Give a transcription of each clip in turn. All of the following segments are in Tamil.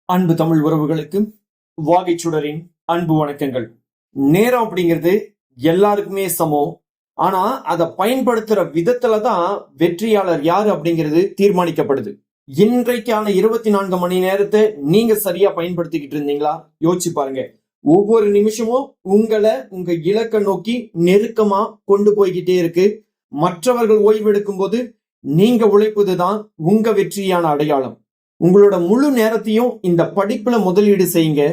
அன்பு தமிழ் உறவுகளுக்கு வாகைச்சுடரின் அன்பு வணக்கங்கள். நேரம் அப்படிங்கிறது எல்லாருக்குமே சமம். ஆனா அதை பயன்படுத்துற விதத்துல தான் வெற்றியாளர் யாரு அப்படிங்கிறது தீர்மானிக்கப்படுது. இன்றைக்கான 24 மணி நேரத்தை நீங்க சரியா பயன்படுத்திக்கிட்டு இருந்தீங்களா? யோசிச்சு பாருங்க. ஒவ்வொரு நிமிஷமும் உங்களை உங்க இலக்கை நோக்கி நெருக்கமா கொண்டு போய்கிட்டே இருக்கு. மற்றவர்கள் ஓய்வெடுக்கும் போது நீங்க உழைப்பதுதான் உங்க வெற்றியான அடையாளம். உங்களோட முழு நேரத்தையும் இந்த படிப்புல முதலீடு செய்யுங்க.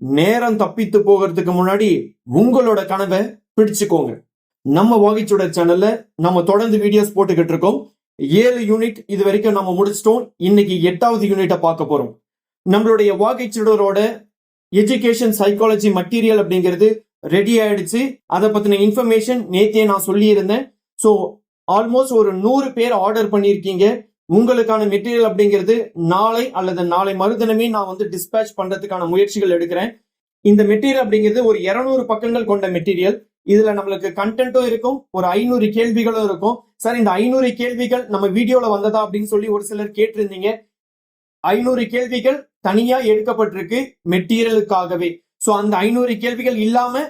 நேரம் தப்பித்து போகிறதுக்கு முன்னாடி உங்களோட கனவை பிடிச்சுக்கோங்க. நம்ம வாகைச்சுடர் சேனல்ல நம்ம தொடர்ந்து வீடியோஸ் போட்டுக்கிட்டு இருக்கோம். 7 யூனிட் இது வரைக்கும் நம்ம முடிச்சிட்டோம். இன்னைக்கு 8வது யூனிட்டை பார்க்க போறோம். நம்மளுடைய வாகைச்சுடரோட எஜுகேஷன் சைக்காலஜி மெட்டீரியல் அப்படிங்கிறது ரெடி ஆயிடுச்சு. அதை பத்தின இன்ஃபர்மேஷன் நேத்தே நான் சொல்லியிருந்தேன். ஸோ ஆல்மோஸ்ட் ஒரு 100 பேர் ஆர்டர் பண்ணியிருக்கீங்க. உங்களுக்கான மெட்டீரியல் அப்படிங்கிறது நாளை அல்லது நாளை மறுதினமே நான் டிஸ்பேச் பண்றதுக்கான முயற்சிகள் எடுக்கிறேன். இந்த மெட்டீரியல் அப்படிங்கிறது ஒரு 200 பக்கங்கள் கொண்ட மெட்டீரியல். இதுல நம்மளுக்கு கண்டென்ட்டும் இருக்கும், ஒரு 500 கேள்விகளும் இருக்கும். சார், இந்த 500 கேள்விகள் நம்ம வீடியோல வந்ததா அப்படின்னு சொல்லி ஒரு சிலர் கேட்டிருந்தீங்க. 500 கேள்விகள் தனியா எடுக்கப்பட்டிருக்கு மெட்டீரியலுக்காகவே. ஸோ அந்த 500 கேள்விகள் இல்லாம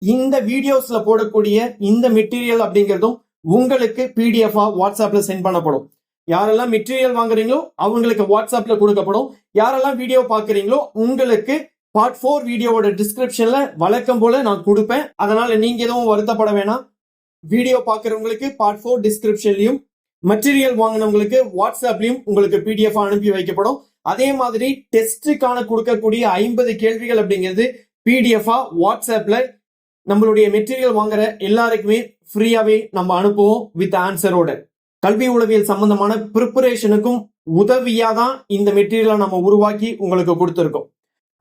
இந்த வீடியோஸ்ல போடக்கூடிய இந்த மெட்டீரியல் அப்படிங்கிறதும் உங்களுக்கு பிடிஎஃப் வாட்ஸ்அப்ல சென்ட் பண்ணப்படும். யாரெல்லாம் மெட்டீரியல் வாங்குறீங்களோ அவங்களுக்கு வாட்ஸ்அப்ல கொடுக்கப்படும். யாரெல்லாம் வீடியோ பாக்குறீங்களோ உங்களுக்கு பார்ட் 4 வீடியோவோட டிஸ்கிரிப்ஷன்ல வழக்கம் போல நான் கொடுப்பேன். அதனால நீங்க எதுவும் வருத்தப்பட வேணாம். வீடியோ பாக்குறவங்களுக்கு பார்ட் 4 டிஸ்கிரிப்ஷன்லயும், மெட்டீரியல் வாங்கினவங்களுக்கு வாட்ஸ்அப்லயும் உங்களுக்கு பிடிஎஃப் அனுப்பி வைக்கப்படும். அதே மாதிரி டெஸ்டுக்கான கொடுக்கக்கூடிய 50 கேள்விகள் அப்படிங்கிறது பிடிஎஃப் வாட்ஸ்அப்ல நம்மளுடைய மெட்டீரியல் வாங்குற எல்லாருக்குமே ஃப்ரீயாவே நம்ம அனுப்புவோம் வித் ஆன்சரோட. கல்வி உளவியல் சம்பந்தமான ப்ரிப்பரேஷனுக்கும் உதவியா தான் இந்த மெட்டீரியலை நம்ம உருவாக்கி உங்களுக்கு கொடுத்துருக்கோம்.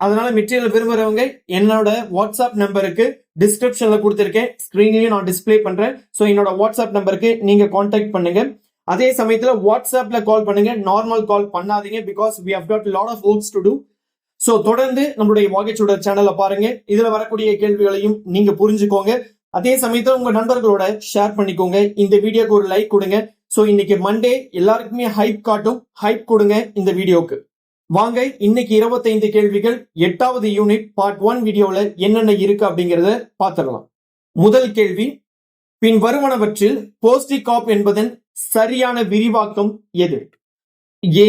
அதனால மெட்டீரியல் விரும்புறவங்க என்னோட வாட்ஸ்அப் நம்பருக்கு டிஸ்கிரிப்ஷன்ல கொடுத்துருக்கேன், ஸ்கிரீன்லயும் நான் டிஸ்பிளே பண்றேன். ஸோ என்னோட வாட்ஸ்அப் நம்பருக்கு நீங்க கான்டாக்ட் பண்ணுங்க. அதே சமயத்துல வாட்ஸ்அப்ல கால் பண்ணுங்க, நார்மல் கால் பண்ணாதீங்க. Because we have got a lot of works to do. So தொடர்ந்து நம்மளுடைய வாகைச்சுடர் சேனலை பாருங்க. இதுல வரக்கூடிய கேள்விகளையும் நீங்க புரிஞ்சுக்கோங்க. அதே சமயத்துல உங்க நண்பர்களோட ஷேர் பண்ணிக்கோங்க. இந்த வீடியோக்கு ஒரு லைக் கொடுங்க. சோ இன்னைக்கு மண்டே, எல்லாருக்குமே ஹைப் காட்டும். ஹைப் கொடுங்க இந்த வீடியோக்கு. வாங்க இன்னைக்கு 25 கேள்விகள் 8வது யூனிட் பார்ட் 1 வீடியோல என்னென்ன இருக்கு அப்படிங்கறத பாத்திரலாம். முதல் கேள்வி, பின் வருவனவற்றில் போஸ்டிகாப் என்பதன் சரியான விரிவாக்கம் எது? ஏ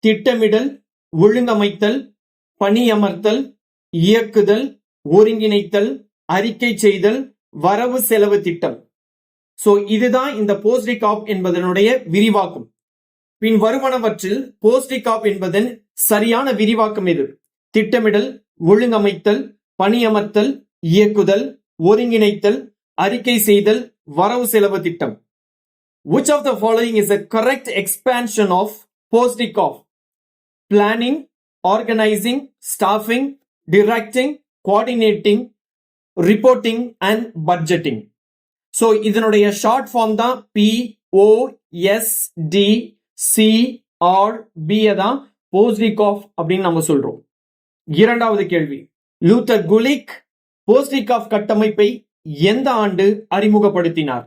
திட்டமிடல், ஒழுங்கமைத்தல், பணியமர்த்தல், இயக்குதல், ஒருங்கிணைத்தல், அறிக்கை செய்தல், வரவு செலவு திட்டம். சோ இதுதான் இந்த போஸ்டிகாப் என்பதனுடைய விரிவாக்கம். பின் வருவனவற்றில் போஸ்டிகாப் என்பதன் சரியான விரிவாக்கம் எது? திட்டமிடல், ஒழுங்கமைத்தல், பணியமர்த்தல், இயக்குதல், ஒருங்கிணைத்தல், அறிக்கை செய்தல், வரவு செலவு திட்டம். Which of the following is a correct expansion of போஸ்டிகாப்? Planning, organizing, staffing, directing, coordinating, reporting and budgeting. So இதனுடைய ஷார்ட் ஃபார்ம் தான் POSDCRB தான் போஸ்டிகாப் அப்படின்னு நம்ம சொல்றோம். இரண்டாவது கேள்வி, லூத்தர் குலிக் போஸ்டிகாப் கட்டமைப்பை எந்த ஆண்டு அறிமுகப்படுத்தினார்?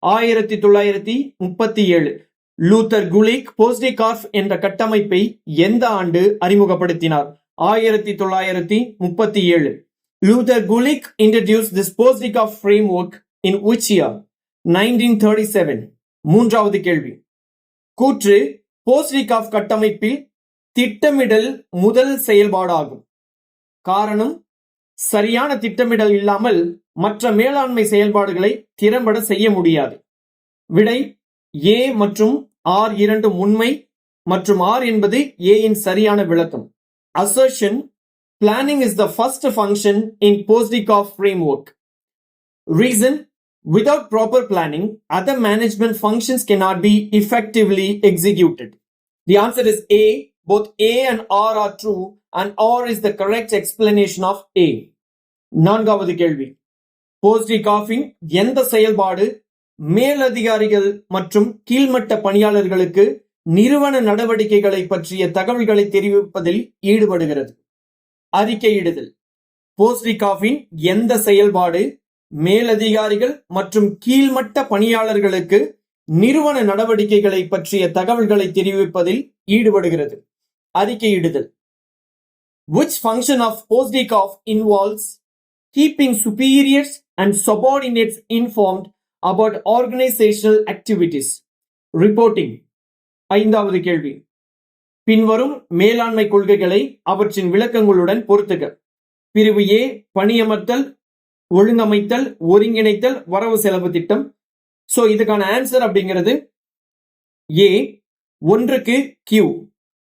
1937. லூத்தர் குலிக் போஸ்டிகாப் என்ற கட்டமைப்பை எந்த ஆண்டு அறிமுகப்படுத்தினார்? 1937. Luther Gulick introduced this Postdikov framework in which year? 1937. மூன்றாவது கேள்வி, கூற்று போஸ்டிகாப் கட்டமைப்பில் திட்டமிடல் முதல் செயல்பாடாகும். காரணம், சரியான திட்டமிடல் இல்லாமல் மற்ற மேலாண்மை செயல்பாடுகளை திறம்பட செய்ய முடியாது. விடை, ஏ மற்றும் ஆர் இரண்டும் உண்மை மற்றும் ஆர் என்பது ஏயின் சரியான விளக்கம். Assertion, planning is the first function in Postdikov framework. Reason, without proper planning, other management functions cannot be effectively executed. The answer is A. Both A and R are true and R is the correct explanation of A. நான்காவது கேள்வி, போஸ்டிகாப்பின் எந்த செயல்பாடு மேலதிகாரிகள் மற்றும் கீழ்மட்ட பணியாளர்களுக்கு நிறுவன நடவடிக்கைகளை பற்றிய தகவல்களை தெரிவிப்பதில் ஈடுபடுகிறது? அறிக்கையிடுதல். போஸ்டிகாப்பின் எந்த செயல்பாடு மேலதிகாரிகள் மற்றும் கீழ்மட்ட பணியாளர்களுக்கு நிறுவன நடவடிக்கைகளை பற்றிய தகவல்களை தெரிவிப்பதில் ஈடுபடுகிறது? அறிக்கையிடுதல். Which function of post-decaf involves keeping superiors and subordinates informed about organizational activities? Reporting. ஐந்தாவது கேள்வி. பின்வரும் மேலாண்மை கொள்கைகளை அவற்றின் விளக்கங்களுடன் பொருத்துக. பிரிவு ஏ பணியமர்த்தல், ஒழுங்கமைத்தல், ஒருங்கிணைத்தல், வரவு செலவு திட்டம். சோ இதுக்கான ஆன்சர் அப்படிங்கிறது ஏ 1க்கு Q.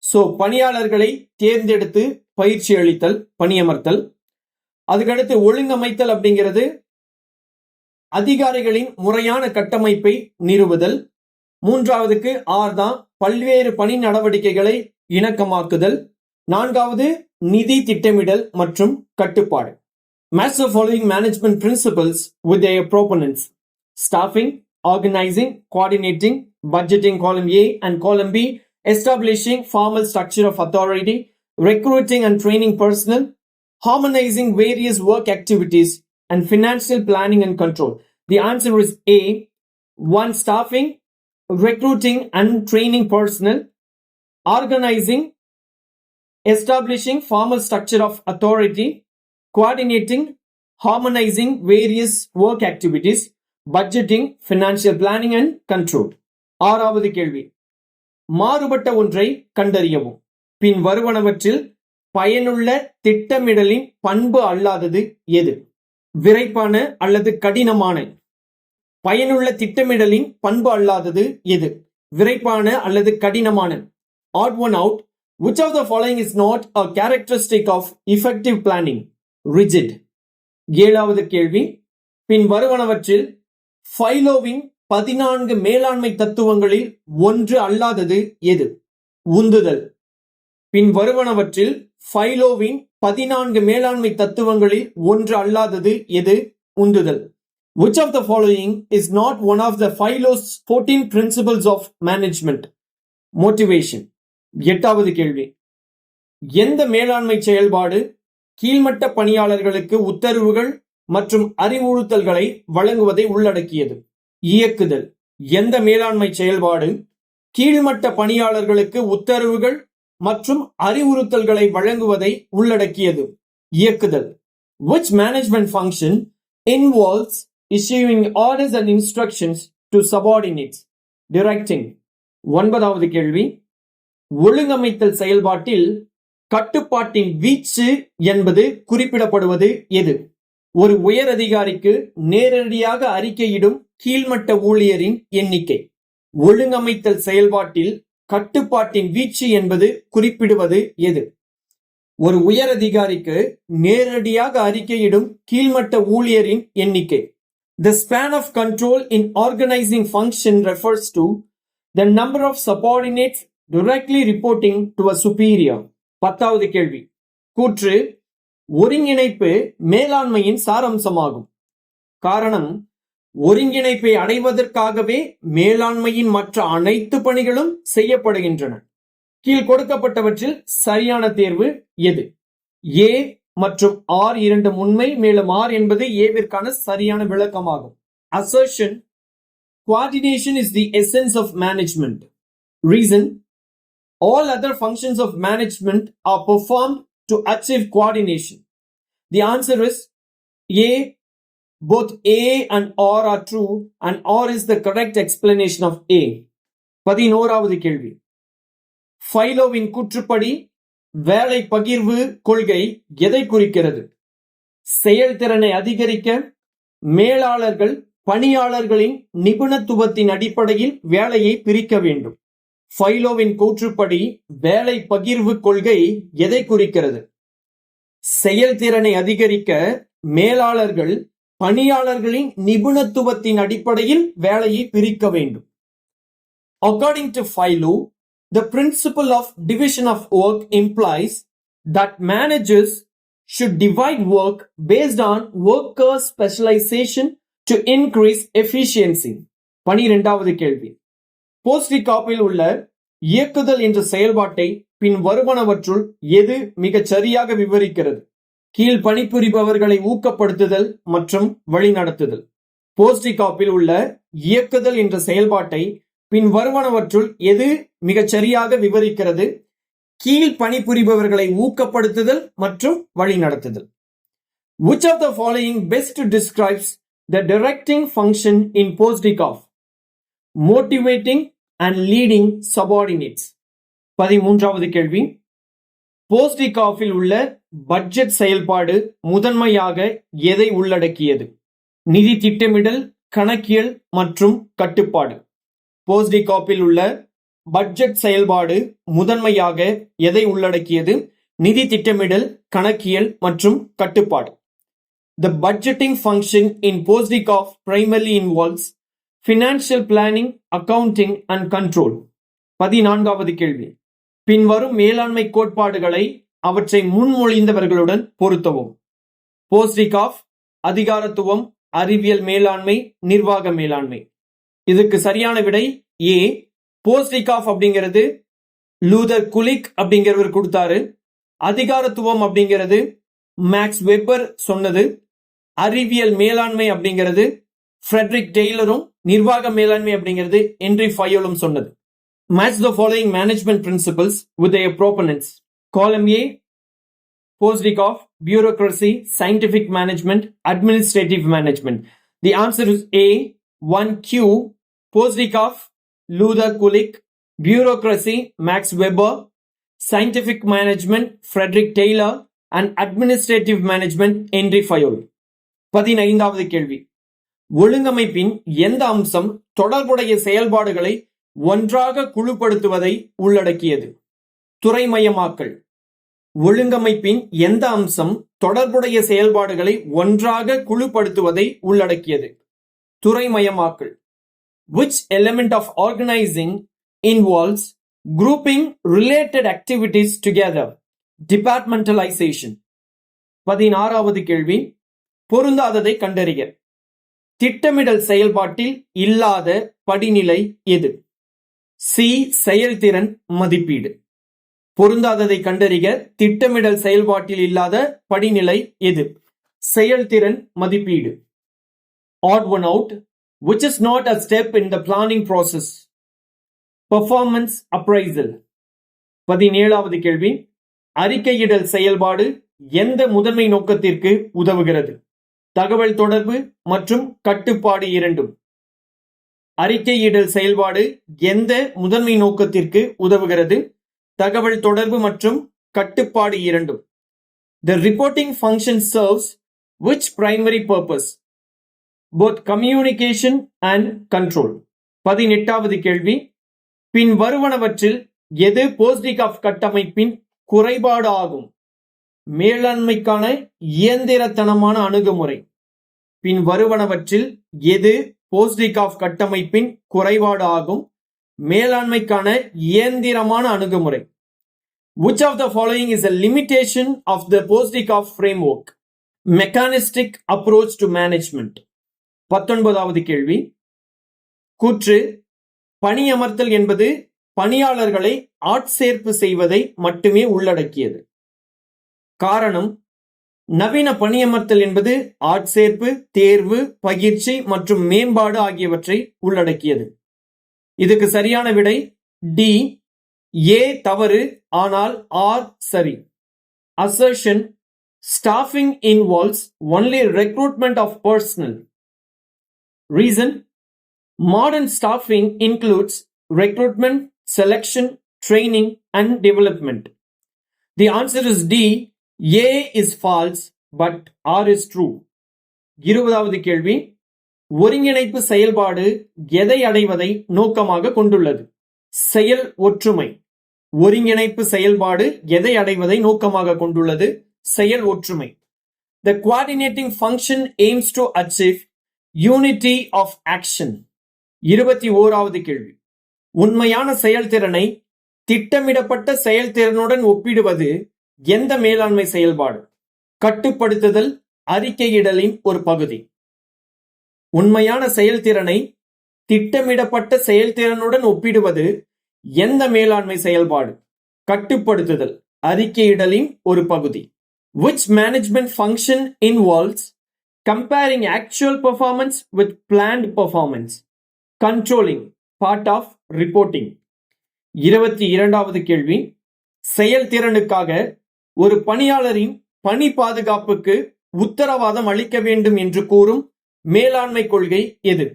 சோ பணியாளர்களை தேர்ந்தெடுத்து பயிற்சி அளித்தல், பணியமர்த்தல். அதுக்கடுத்து ஒழுங்கமைத்தல் அப்படிங்கிறது அதிகாரிகளின் முறையான கட்டமைப்பை நிறுவுதல். 3வதுக்கு ஆர் தான் பல்வேறு பணி நடவடிக்கைகளை இணக்கமாக்குதல். 4வது நிதி திட்டமிடல் மற்றும் கட்டுப்பாடு. Match the following management principles with their proponents: staffing, organizing, coordinating, budgeting column A and column B, establishing formal structure of authority, recruiting and training personnel, harmonizing various work activities, and financial planning and control. The answer is A. 1. Staffing, recruiting and training personnel, organizing, establishing formal structure of authority, coordinating, harmonizing various work activities, budgeting, financial planning and control. 6வது கேள்வி. மாறுபட்ட ஒன்றை கண்டறியவும். பின் வருவனவற்றில் பயனுள்ள திட்டமிடலின் பண்பு அல்லாதது எது? விரைப்பான அல்லது கடினமான? பயனுள்ள திட்டமிடலின் பண்பு அல்லாதது எது? விரைப்பான அல்லது கடினமான? Odd one out. Which of the following is not a characteristic of effective planning? Rigid. 7வது கேள்வி. பின் வருவனவற்றில் ஃபைலோவின் 14 மேலாண்மை தத்துவங்களில் ஒன்று அல்லாதது எது? உந்துதல். பின் வருவனவற்றில் ஃபைலோவின் 14 மேலாண்மை தத்துவங்களில் ஒன்று அல்லாதது எது? உந்துதல். Which of the following is not one of the Philo's 14 principles of management? Motivation. 8வது கேள்வி. எந்த மேலாண்மை செயல்பாடு கீழ்மட்ட பணியாளர்களுக்கு உத்தரவுகள் மற்றும் அறிவுறுத்தல்களை வழங்குவதை உள்ளடக்கியது? இயக்குதல். எந்த மேலாண்மை செயல்பாடு கீழ்மட்ட பணியாளர்களுக்கு உத்தரவுகள் மற்றும் அறிவுறுத்தல்களை வழங்குவதை உள்ளடக்கியது? இயக்குதல். Which management function involves issuing orders and instructions to subordinates? Directing. 9வது கேள்வி. ஒழுங்கமைத்தல் செயல்பாட்டில் கட்டுப்பாட்டின் வீச்சு என்பது குறிப்பிடப்படுவது எது? ஒரு உயர் அதிகாரிக்கு நேரடியாக அறிக்கையிடும் கீழ்மட்ட ஊழியரின் எண்ணிக்கை. ஒழுங்கமைத்தல் செயல்பாட்டில் கட்டுப்பாட்டின் வீச்சு என்பது குறிப்பிடுவது எது? ஒரு உயர் அதிகாரிக்கு நேரடியாக அறிக்கையிடும் கீழ்மட்ட ஊழியரின் எண்ணிக்கை. The span of control in organizing function refers to the number of subordinates directly reporting to a superior. 10வது கேள்வி. கூற்று ஒருங்கிணைப்பு மேலாண்மையின் சாரம்சமாகும். காரணம் ஒருங்கிணைப்பை அடைவதற்காகவே மேலாண்மையின் மற்ற அனைத்து பணிகளும் செய்யப்படுகின்றன. கீழ் கொடுக்கப்பட்டவற்றில் சரியான தேர்வு எது? ஏ மற்றும் ஆர் இரண்டும் உண்மை, மேலும் ஆர் என்பது ஏவிற்கான சரியான விளக்கமாகும். Assertion: coordination is the essence of management. Reason: all other functions of management are performed to achieve coordination. The answer is A. Both A and R are true and R is the correct explanation of A. 11வது கேள்வி. ஃபைலோவின் கூற்றுப்படி வேலை பகிர்வு கொள்கை எதை குறிக்கிறது? செயல்திறனை அதிகரிக்க மேலாளர்கள் பணியாளர்களின் நிபுணத்துவத்தின் அடிப்படையில் வேலையை பிரிக்க வேண்டும். ஃபைலோவின் கூற்றுப்படி வேலை பகிர்வு கொள்கை எதை குறிக்கிறது? செயல்திறனை அதிகரிக்க மேலாளர்கள் பணியாளர்களின் நிபுணத்துவத்தின் அடிப்படையில் வேலையை பிரிக்க வேண்டும். According to Philo, the principle of division of work implies that managers should divide work based on workers' specialization to increase efficiency. 12வது கேள்வி. போஸ்டிகாப்பில் உள்ள இயக்குதல் என்ற செயல்பாட்டை பின் வருவனவற்றுள் எது மிகச் சரியாக விவரிக்கிறது? கீழ் பணிபுரிபவர்களை ஊக்கப்படுத்துதல் மற்றும் வழிநடத்துதல். போஸ்டிகாப்பில் உள்ள இயக்குதல் என்ற செயல்பாட்டை பின் வருவனவற்றுள் எது மிகச் சரியாக விவரிக்கிறது? கீழ் பணிபுரிபவர்களை ஊக்கப்படுத்துதல் மற்றும் வழிநடத்துதல். Which of the following best describes the directing function in Postdikov? Motivating and leading subordinates. 13வது கேள்வி. போஸ்டிகாஃபில் உள்ள பட்ஜெட் செயல்பாடு முதன்மையாக எதை உள்ளடக்கியது? நிதி திட்டமிடல், கணக்கியல் மற்றும் கட்டுப்பாடு. போஸ்டிகாஃபில் உள்ள பட்ஜெட் செயல்பாடு முதன்மையாக எதை உள்ளடக்கியது? நிதி திட்டமிடல், கணக்கியல் மற்றும் கட்டுப்பாடு. The budgeting function in Postdikov primarily involves financial planning, accounting and control. 14வது கேள்வி. பின்வரும் மேலாண்மை கோட்பாடுகளை அவற்றை முன்மொழிந்தவர்களுடன் பொருத்தவும். போஸ்டிகாஃப், அதிகாரத்துவம், அறிவியல் மேலாண்மை, நிர்வாக மேலாண்மை. இதுக்கு சரியான விடை ஏ. போஸ்டிகாஃப் அப்படிங்கிறது லூதர் குலிக் அப்படிங்கிறவர் கொடுத்தாரு. அதிகாரத்துவம் அப்படிங்கிறது மேக்ஸ் வெப்பர் சொன்னது. அறிவியல் மேலாண்மை அப்படிங்கிறது ஃப்ரெட்ரிக் டெய்லரும், நிர்வாக மேலாண்மை அப்படிங்கிறது ஹென்றி ஃபயோலும் சொன்னது. Match the following management principles with their proponents. Column A, Postdikov, bureaucracy, scientific management, administrative management. The answer is A, 1Q, Postdikov, Luther Kulik, bureaucracy, Max Weber, scientific management, Frederick Taylor, and administrative management, Henry Fayol. 15வது கேள்வி. ஒழுங்கமைப்பின் எந்த அம்சம் தொடர்புடைய செயல்பாடுகளை ஒன்றாக குழுப்படுத்துவதை உள்ளடக்கியது? துறைமயமாக்கல். ஒழுங்கமைப்பின் எந்த அம்சம் தொடர்புடைய செயல்பாடுகளை ஒன்றாக குழுப்படுத்துவதை உள்ளடக்கியது? துறைமயமாக்கல். Which element of organizing involves grouping related activities together? Departmentalization. 16வது கேள்வி. பொருந்தாததை கண்டறிக. திட்டமிடல் செயல்பாட்டில் இல்லாத படிநிலை எது? சி. செயல்திறன் மதிப்பீடு. பொருந்தாததை கண்டறிக. திட்டமிடல் செயல்பாட்டில் இல்லாத படிநிலை எது? செயல்திறன் மதிப்பீடு. Odd one out. Which is not a step in the planning process? Performance appraisal. 17வது கேள்வி. அறிக்கையிடல் செயல்பாடு எந்த முதன்மை நோக்கத்திற்கு உதவுகிறது? தகவல் தொடர்பு மற்றும் கட்டுப்பாடு இரண்டும். அறிக்கையிடல் செயல்பாடு எந்த முதன்மை நோக்கத்திற்கு உதவுகிறது? தகவல் தொடர்பு மற்றும் கட்டுப்பாடு இரண்டும். The reporting function serves which primary purpose? Both communication and control. 18வது கேள்வி. பின் வருவனவற்றில் எது போஸ்டிகாஃப் கட்டமைப்பின் குறைபாடு ஆகும்? மேலாண்மைக்கான இயந்திரத்தனமான அணுகுமுறை. பின் வருவனவற்றில் எது போஸ்டிகாஃப் கட்டமைப்பின் குறைபாடு ஆகும்? மேலாண்மைக்கான இயந்திரமான அணுகுமுறை. Which of the following is a limitation of the Postdikov framework? Mechanistic approach to management. 19வது கேள்வி. கூற்று பணியமர்த்தல் என்பது பணியாளர்களை ஆட்சேர்ப்பு செய்வதை மட்டுமே உள்ளடக்கியது. காரணம் நவீன பணியமர்த்தல் என்பது ஆட்சேர்ப்பு, தேர்வு, பயிற்சி மற்றும் மேம்பாடு ஆகியவற்றை உள்ளடக்கியது. இதுக்கு சரியான விடை டி. ஏ தவறு ஆனால் ஆர் சரி. Assertion staffing involves only recruitment of personnel. Reason modern staffing includes recruitment, selection, training and development. The answer is D. A is false but R is true. 20வது கேள்வி. ஒருங்கிணைப்பு செயல்பாடு எதை அடைவதை நோக்கமாக கொண்டுள்ளது? செயல் ஒற்றுமை. ஒருங்கிணைப்பு செயல்பாடு எதை அடைவதை நோக்கமாக கொண்டுள்ளது? செயல் ஒற்றுமை. The coordinating function aims to achieve unity of action. 21வது கேள்வி. உண்மையான செயல்திறனை திட்டமிடப்பட்ட செயல்திறனுடன் ஒப்பிடுவது எந்த மேலாண்மை செயல்பாடு? கட்டுப்படுத்துதல் அறிக்கையிடலின் ஒரு பகுதி. உண்மையான செயல்திறனை திட்டமிடப்பட்ட செயல்திறனுடன் ஒப்பிடுவது எந்த மேலாண்மை செயல்பாடு? கட்டுப்படுத்துதல் அறிக்கையிடலின் ஒரு பகுதி. Which management function involves comparing actual performance with planned performance? Controlling, part of reporting. 22வது கேள்வி. செயல்திறனுக்காக ஒரு பணியாளரின் பணி பாதுகாப்புக்கு உத்தரவாதம் அளிக்க வேண்டும் என்று கூறும் மேலாண்மை கொள்கை எது?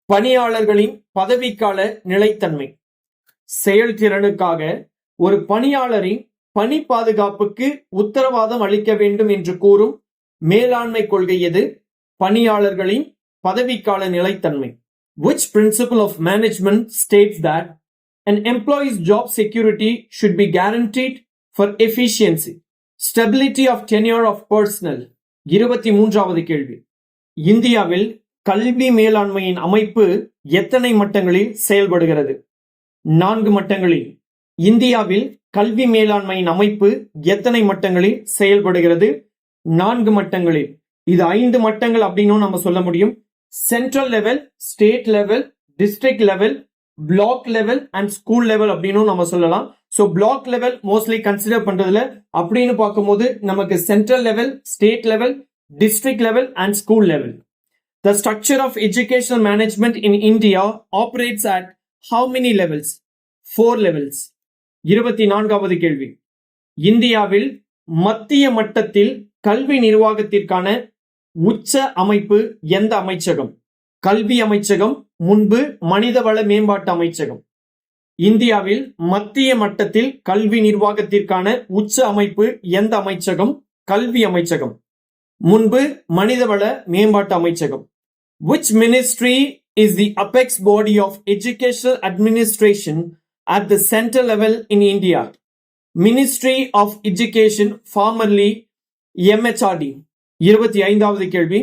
பணியாளர்களின் பதவிக்கால நிலைத்தன்மை. செயல்திறனுக்காக ஒரு பணியாளரின் பணி பாதுகாப்புக்கு உத்தரவாதம் அளிக்க வேண்டும் என்று கூறும் மேலாண்மை கொள்கை எது? பணியாளர்களின் பதவிக்கால நிலைத்தன்மை. Which principle of management states that an employee's job security should be guaranteed for efficiency, stability of tenure of personnel? 23வது கேள்வி. இந்தியாவில் கல்வி மேலாண்மையின் அமைப்பு எத்தனை மட்டங்களில் செயல்படுகிறது? 4 மட்டங்களில். இந்தியாவில் கல்வி மேலாண்மையின் அமைப்பு எத்தனை மட்டங்களில் செயல்படுகிறது? 4 மட்டங்களில். இது 5 மட்டங்கள் அப்படின்னு நம்ம சொல்ல முடியும். Central level, state level, district level, block level and school level அப்படின்னு நம்ம சொல்லலாம். So block level mostly consider பண்றதுல அப்படின்னு பார்க்கும்போது நமக்கு central level, state level, district level and school level. The structure of educational management in India operates at how many levels? 4 levels. 24வது கேள்வி. இந்தியாவில் மத்திய மட்டத்தில் கல்வி நிர்வாகத்திற்கான உச்ச அமைப்பு எந்த அமைச்சகம்? கல்வி அமைச்சகம், முன்பு மனிதவள மேம்பாட்டு அமைச்சகம். இந்தியாவில் மத்திய மட்டத்தில் கல்வி நிர்வாகத்திற்கான உச்ச அமைப்பு எந்த அமைச்சகம்? கல்வி அமைச்சகம், முன்பு மனிதவள மேம்பாட்டு அமைச்சகம். Which ministry is the apex body of educational administration at the central level in India? Ministry of Education, formerly MHRD. 25வது கேள்வி.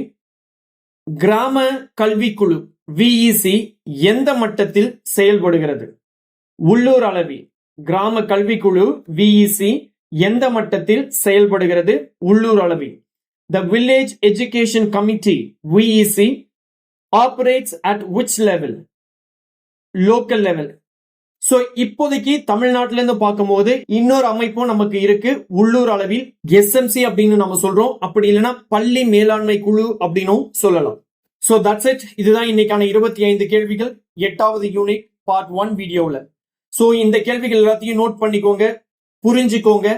கிராம கல்விக்குழு VEC எந்த மட்டத்தில் செயல்படுகிறது? உள்ளூர் அளவில். கிராம கல்விக்குழு VEC எந்த மட்டத்தில் செயல்படுகிறது? உள்ளூர் அளவில். The Village Education Committee VEC operates at which level? Local level. So இப்போதைக்கு தமிழ்நாட்டில இருந்து பார்க்கும்போது இன்னொரு அமைப்பும் நமக்கு இருக்கு. உள்ளூர் அளவில் SMC அப்படின்னு நம்ம சொல்றோம். அப்படி இல்லைன்னா பள்ளி மேலாண்மை குழு அப்படின்னும் சொல்லலாம். So that's it. இதுதான் இன்னைக்கான 25 கேள்விகள் 8வது யூனிட் பார்ட் 1 வீடியோவில். ஸோ இந்த கேள்விகள் எல்லாத்தையும் நோட் பண்ணிக்கோங்க, புரிஞ்சுக்கோங்க.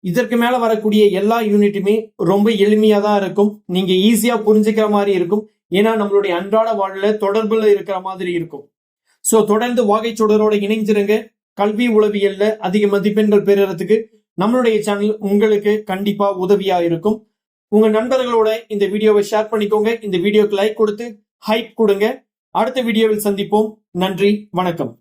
இதற்கு மேல வரக்கூடிய எல்லா யூனிட்டுமே ரொம்ப எளிமையா தான் இருக்கும். நீங்க ஈஸியா புரிஞ்சுக்கிற மாதிரி இருக்கும். ஏன்னா நம்மளுடைய அன்றாட வாழ்ல தொடர்புல இருக்கிற மாதிரி இருக்கும். சோ தொடர்ந்து வாகைச்சுடரோட இணைஞ்சிருங்க. கல்வி உளவியல்ல அதிக மதிப்பெண்கள் பெறுறதுக்கு நம்மளுடைய சேனல் உங்களுக்கு கண்டிப்பா உதவியா இருக்கும். உங்க நண்பர்களோட இந்த வீடியோவை ஷேர் பண்ணிக்கோங்க. இந்த வீடியோக்கு லைக் கொடுத்து ஹைப் கொடுங்க. அடுத்த வீடியோவில் சந்திப்போம். நன்றி, வணக்கம்.